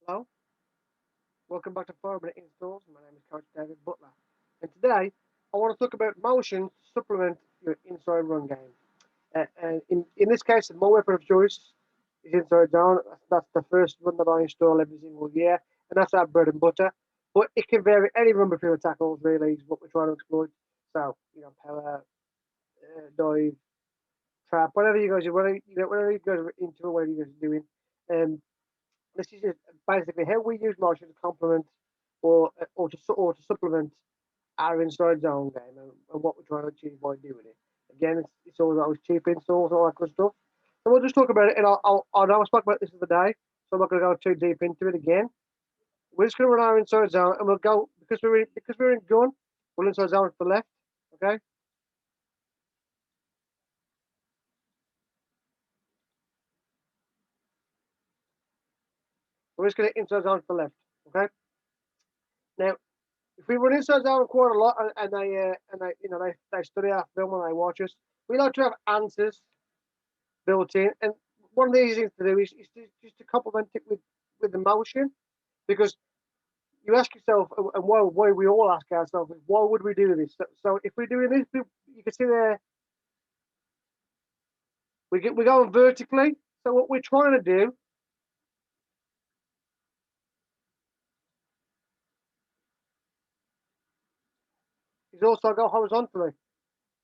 Hello, welcome back to 4 Minute Installs. My name is Coach David Butler, and today I want to talk about motion to supplement your inside run game. And in this case, my weapon of choice is inside zone. That's the first run that I install every single year, and that's our bread and butter. But it can vary any run between the tackles, really, is what we're trying to exploit. So, power, dive, trap, whatever you guys, whatever you guys are into, whatever you guys are doing. Um, this is just basically how we use motion to complement or to supplement our inside zone game and what we're trying to achieve by doing it. Again, it's always cheap installs, all that good stuff. So we'll just talk about it, and I know I spoke about this the other day, so I'm not going to go too deep into it again. We're just going to run our inside zone, and we'll go because we're in gun. We'll inside zone to the left, okay? We're just going to inside zone to the left, okay? Now, if we run inside zone quite a lot, and they study our film and they watch us, we like to have answers built in. And one of the easy things to do is just to complement it with the motion, because you ask yourself, and why we all ask ourselves, is why would we do this? So if we're doing this, you can see there, we're going vertically. So what we're trying to do is also go horizontally.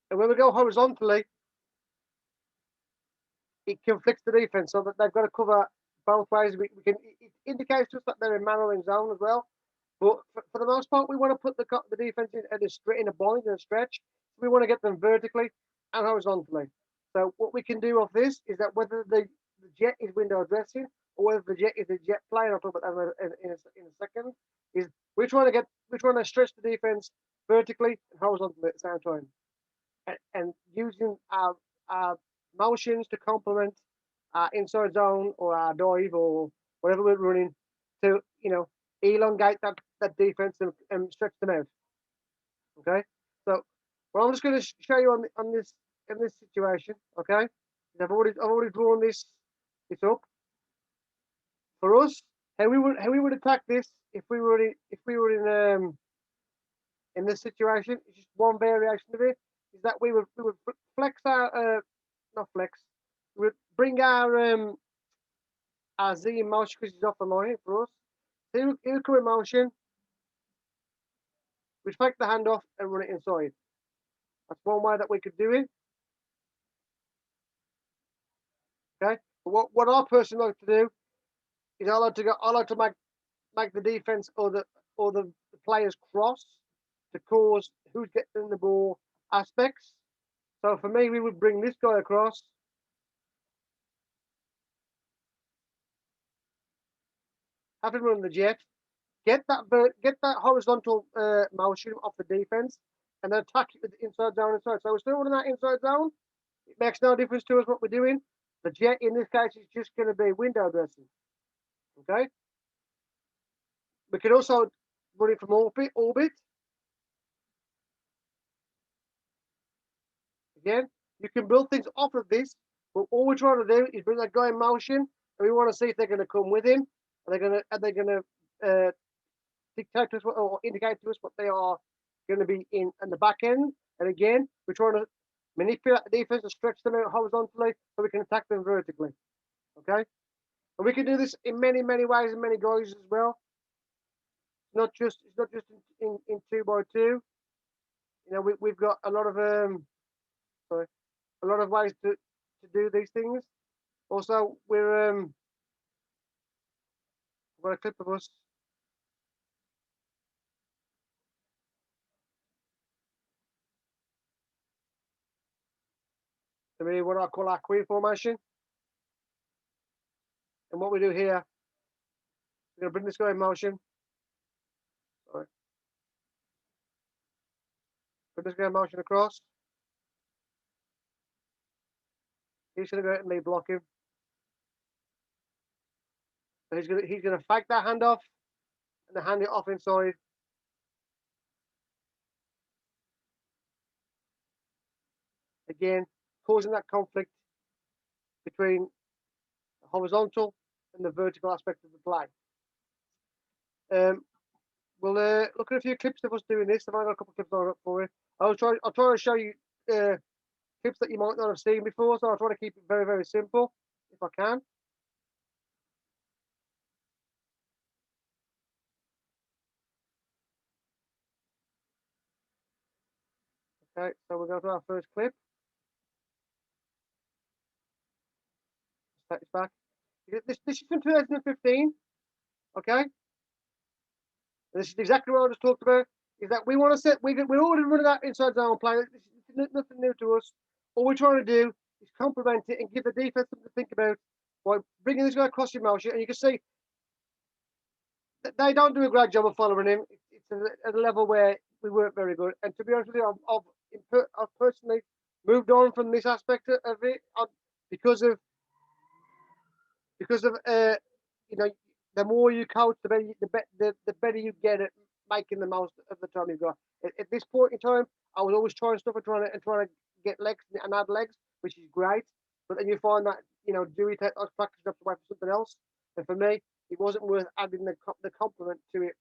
And when we go horizontally, it conflicts the defense so that they've got to cover both ways. We can it indicates just that they're in narrowing zone as well. But for the most part, we want to put the defense in a bind and a stretch. We want to get them vertically and horizontally. So what we can do off this is that whether the jet is window dressing or whether the jet is a jet plane, I'll talk about that in a second, is we're trying to stretch the defense vertically and horizontally at the same time, and using our motions to complement our inside zone or our dive or whatever we're running to elongate that defense and stretch them out. Okay, so well, I'm just going to show you on this in this situation. Okay, I've already drawn this up for us. How we would attack this if we were in this situation. It's just one variation of it. Is that we would flex our not flex. We would bring our Z in motion because he's off the line for us. So he'll come in motion. We take the hand off and run it inside. That's one way that we could do it. Okay. But what I personally like to do is I like to make the defense or the players cross to cause who's getting the ball aspects. So for me, we would bring this guy across, have him run the jet, get that horizontal motion off the defense, and then attack it with the inside zone inside. So we're still running that inside zone. It makes no difference to us what we're doing. The jet in this case is just going to be window dressing. Okay. We can also run it from orbit. Again, you can build things off of this, but all we're trying to do is bring that guy in motion, and we want to see if they're going to come with him. Are they going to dictate to us or indicate to us what they are going to be in the back end? And again, we're trying to manipulate the defense and stretch them out horizontally so we can attack them vertically. Okay, and we can do this in many ways and many guys as well. It's not just in 2 by 2. We've got a lot of sorry, a lot of ways to do these things. Also, I've got a clip of us. To me, what I call our queen formation. And what we do here, we're going to bring this guy in motion. Sorry, bring this guy in motion across. He's going to go out and lead block him. So he's gonna fake that hand off and then hand it off inside. Again, causing that conflict between the horizontal and the vertical aspect of the play. Um, we'll look at a few clips of us doing this. I've got a couple of clips lined up for you. I'll try to show you clips that you might not have seen before, so I'll try to keep it very, very simple if I can. Okay, so we'll go to our first clip. Let's take this back. This is from 2015. Okay, and this is exactly what I just talked about. Is that we want to set? We're already running that inside zone play. This is nothing new to us. All we're trying to do is complement it and give the defense something to think about by bringing this guy across your motion. And you can see that they don't do a great job of following him. It's at a level where we weren't very good. And to be honest with you, I've personally moved on from this aspect of it because of you know, the more you coach, the better you get at making the most of the time you've got. At this point in time, I was always trying stuff and trying to get legs and add legs, which is great. But then you find that Dewey takes practice up away for something else. And for me, it wasn't worth adding the complement to it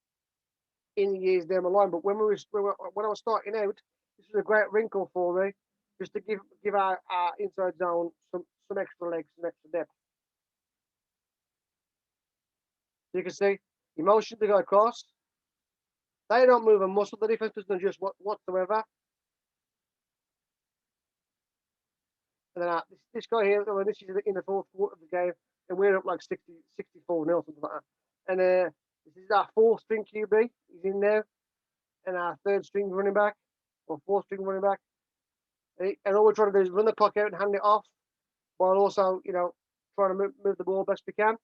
in the years down the line. But when when I was starting out, this was a great wrinkle for me, just to give our inside zone some extra legs, some extra depth. So you can see emotion to go across. They don't move a muscle. The defense doesn't adjust whatsoever. And then this guy here, this is in the fourth quarter of the game, and we're up like 64 nil, something like that. And this is our fourth string QB. He's in there, and our third string running back, or fourth string running back. And all we're trying to do is run the clock out and hand it off, while also, trying to move the ball best we can.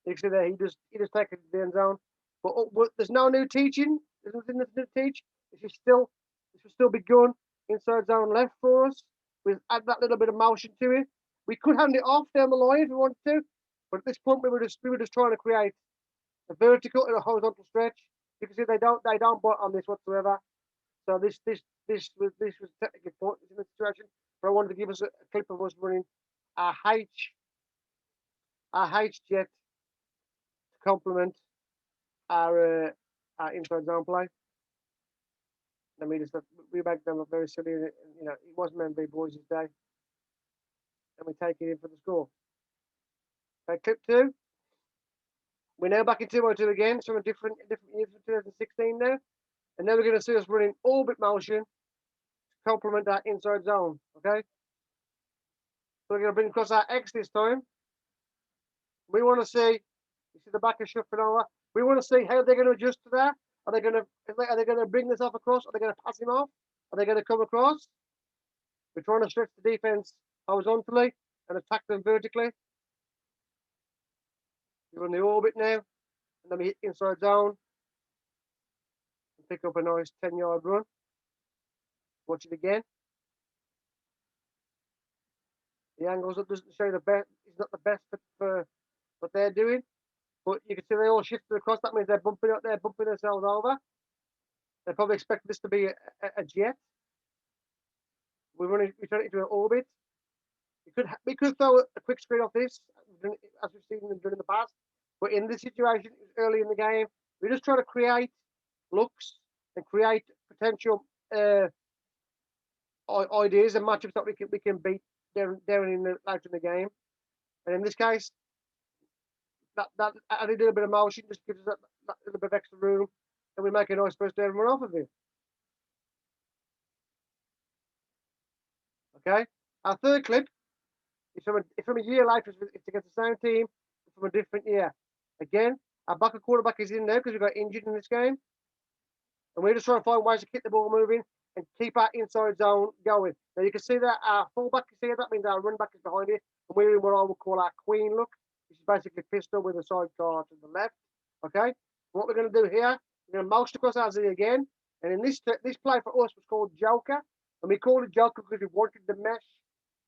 You can see there, he just takes it to the end zone. But there's no new teaching. There's nothing to teach. This will still be going inside zone left for us. We add that little bit of motion to it. We could hand it off down the line if we wanted to, but at this point we were just trying to create a vertical and a horizontal stretch. You can see they don't bite on this whatsoever. So this was technically pointless in this situation. But I wanted to give us a clip of us running our H jet to complement our inside zone play. I mean, we make them look very silly. It wasn't meant to be boys' day, and we take it in for the score. Okay, clip 2. We're now back in 202 again, so a different year from 2016 now, and now we're going to see us running orbit motion to complement that inside zone. Okay, so we're going to bring across our X this time. We want to see. You see the back is shuffling over. We want to see how they're going to adjust to that. Are they going to bring this off across? Are they going to pass him off? Are they going to come across? We're trying to stretch the defense horizontally and attack them vertically. We're on the orbit now, and then we hit inside zone and pick up a nice 10-yard run. Watch it again. The angles that doesn't show the best is not the best for what they're doing, but you can see they all shifted across. That means they're bumping themselves over. They probably expect this to be a jet. We turn it into an orbit. We could throw a quick screen off this, as we've seen them doing in the past. But in this situation, early in the game, we're just trying to create looks and create potential ideas and matchups that we can beat down in later in the game. And in this case, that added a little bit of motion just gives us that little bit of extra room, and we make a nice first down run off of it. Okay, our third clip is from a year later. It's against the same team from a different year. Again, our backup quarterback is in there because we got injured in this game, and we're just trying to find ways to keep the ball moving and keep our inside zone going. Now you can see that our fullback is here. That means our run back is behind it, and we're in what I would call our queen look, which is basically pistol with a sidecar to the left. Okay, what we're going to do here, we're going to motion across our Z again, and in this play for us was called Joker, and we called it Joker because we wanted the mesh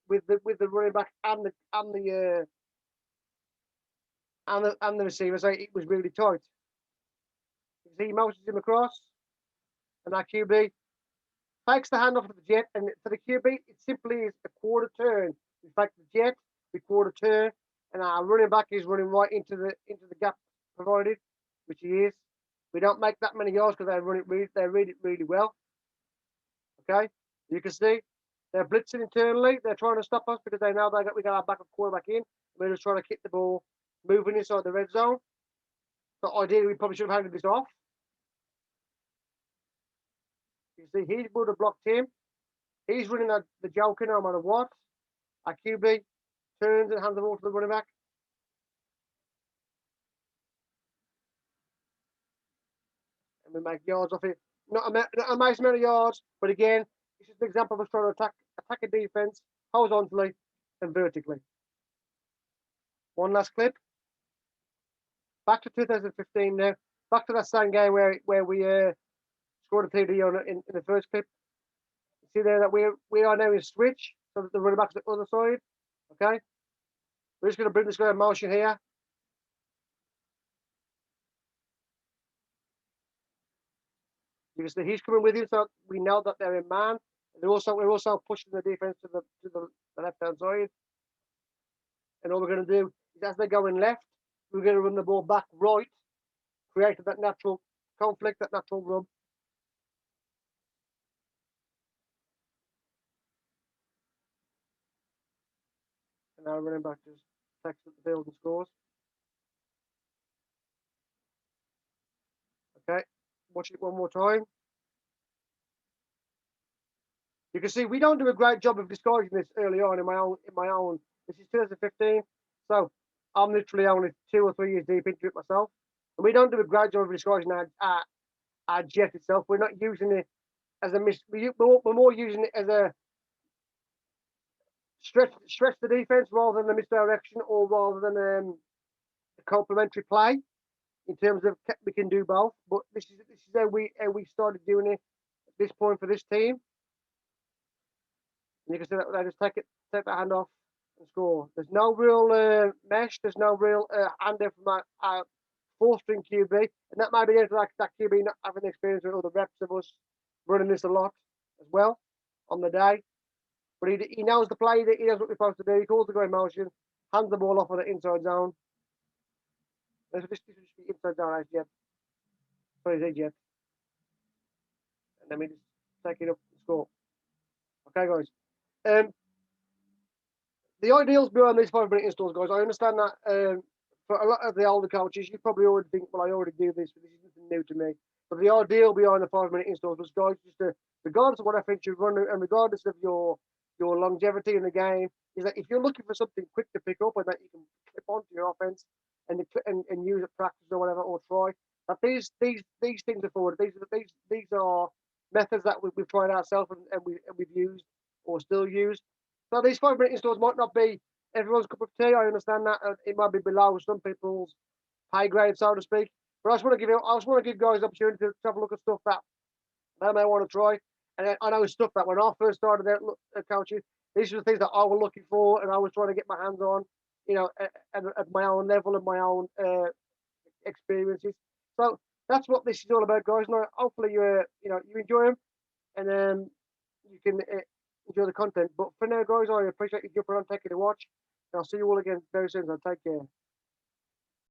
with the running back and the receiver, so it was really tight. You see, he motions him across, and our QB takes the handoff to the jet, and for the QB, it simply is a quarter turn. In fact, the jet, we quarter turn, and our running back is running right into the gap provided, which he is. We don't make that many yards because they read it really well. Okay, you can see they're blitzing internally. They're trying to stop us because they know we got our backup quarterback in. We're just trying to kick the ball, moving inside the red zone. So ideally, we probably should have handed this off. You see, he would have blocked him. He's running the joker no matter what. Our QB turns and hands the ball to the running back. And we make yards off it. Not a nice amount of yards, but again, it's just an example of us trying to attack a defense horizontally and vertically. One last clip. Back to 2015 now. Back to that same game where we scored a TD in the first clip. You see there that we are now in switch, so that the running back's the other side. Okay, we're just going to bring this guy in motion here. You can see he's coming with him, so we know that they're in man. We're also pushing the defense to the left hand side. And all we're going to do is, as they're going left, we're going to run the ball back right, creating that natural conflict, that natural rub. And now running back just takes up the field and scores. Okay, watch it one more time. You can see we don't do a great job of disguising this early on in my own. This is 2015, so I'm literally only 2 or 3 years deep into it myself, and we don't do a great job of disguising our jet itself. We're not using it as a we're more using it as a stretch the defense rather than a misdirection or rather than a complementary play. In terms of we can do both, but this is how we started doing it at this point for this team. And you can see that they just take the hand off and score. There's no real mesh. There's no real handoff from our four-string QB, and that might be down to that QB not having the experience with all the reps of us running this a lot as well on the day. But he knows the play. He knows what we're supposed to do. He calls the go in motion, hands the ball off on the inside zone. This should just be inside zone as yet. Sorry, his yet. And then we just take it up and score. Okay, guys. The ideals behind these 5 minute installs, guys. I understand that for a lot of the older coaches, you probably already think, well, I already do this, but this is nothing new to me. But the ideal behind the 5 minute installs was, guys, just to, regardless of what offense you run and regardless of your longevity in the game, is that if you're looking for something quick to pick up and that you can clip onto your offense and use at practice or whatever, or try, that these things are forward. These are methods that we've tried ourselves and we've used or still use. So these 5 minute installs might not be everyone's cup of tea. I understand that it might be below some people's pay grade, so to speak. But I just want to give guys the opportunity to have a look at stuff that they may want to try. And I know stuff that when I first started out coaching, these are the things that I was looking for, and I was trying to get my hands on, at my own level and my own experiences. So that's what this is all about, guys. And hopefully you enjoy them, and you can enjoy the content. But for now, guys, I appreciate you jumping on, taking a watch. And I'll see you all again very soon. So take care.